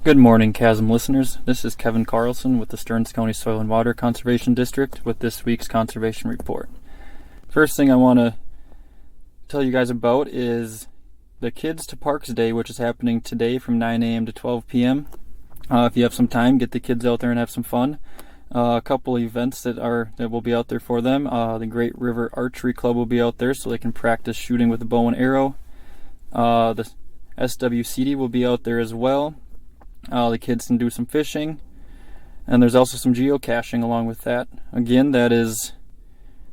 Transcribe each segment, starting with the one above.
Good morning, Chasm listeners. This is Kevin Carlson with the Stearns County Soil and Water Conservation District with this week's conservation report. First thing I want to tell you guys about is the Kids to Parks Day, which is happening today from 9 a.m. to 12 p.m. If you have some time, get the kids out there and have some fun. A couple events that will be out there for them. The Great River Archery Club will be out there so they can practice shooting with a bow and arrow. The SWCD will be out there as well. The kids can do some fishing, and there's also some geocaching along with that. Again, that is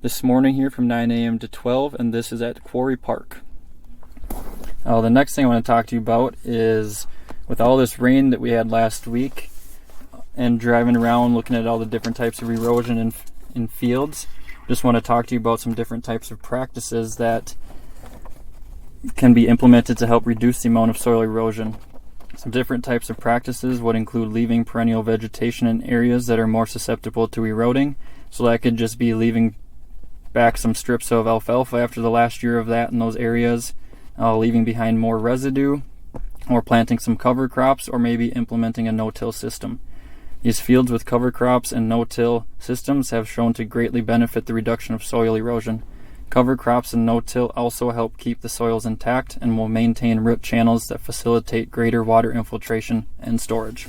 this morning here from 9 a.m. to 12, and this is at Quarry Park. The next thing I want to talk to you about is, with all this rain that we had last week and driving around looking at all the different types of erosion in fields, just want to talk to you about some different types of practices that can be implemented to help reduce the amount of soil erosion. Some different types of practices would include leaving perennial vegetation in areas that are more susceptible to eroding. So that could just be leaving back some strips of alfalfa after the last year of that in those areas, leaving behind more residue, or planting some cover crops, or maybe implementing a no-till system. These fields with cover crops and no-till systems have shown to greatly benefit the reduction of soil erosion. Cover crops and no-till also help keep the soils intact and will maintain root channels that facilitate greater water infiltration and storage.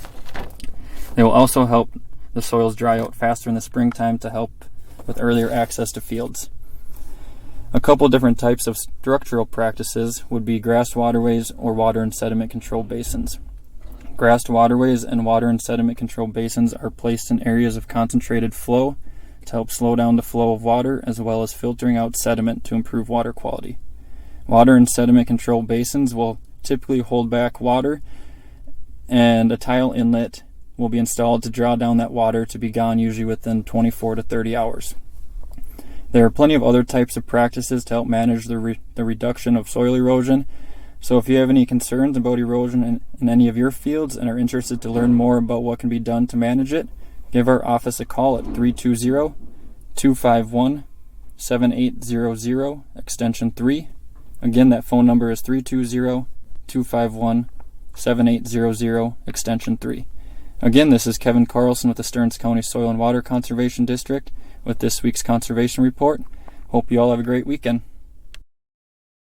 They will also help the soils dry out faster in the springtime to help with earlier access to fields. A couple different types of structural practices would be grassed waterways or water and sediment control basins. Grassed waterways and water and sediment control basins are placed in areas of concentrated flow to help slow down the flow of water, as well as filtering out sediment to improve water quality. Water and sediment control basins will typically hold back water, and a tile inlet will be installed to draw down that water to be gone usually within 24 to 30 hours. There are plenty of other types of practices to help manage the reduction of soil erosion. So if you have any concerns about erosion in any of your fields and are interested to learn more about what can be done to manage it, give our office a call at 320-251-7800, extension 3. Again, that phone number is 320-251-7800, extension 3. Again, this is Kevin Carlson with the Stearns County Soil and Water Conservation District with this week's conservation report. Hope you all have a great weekend.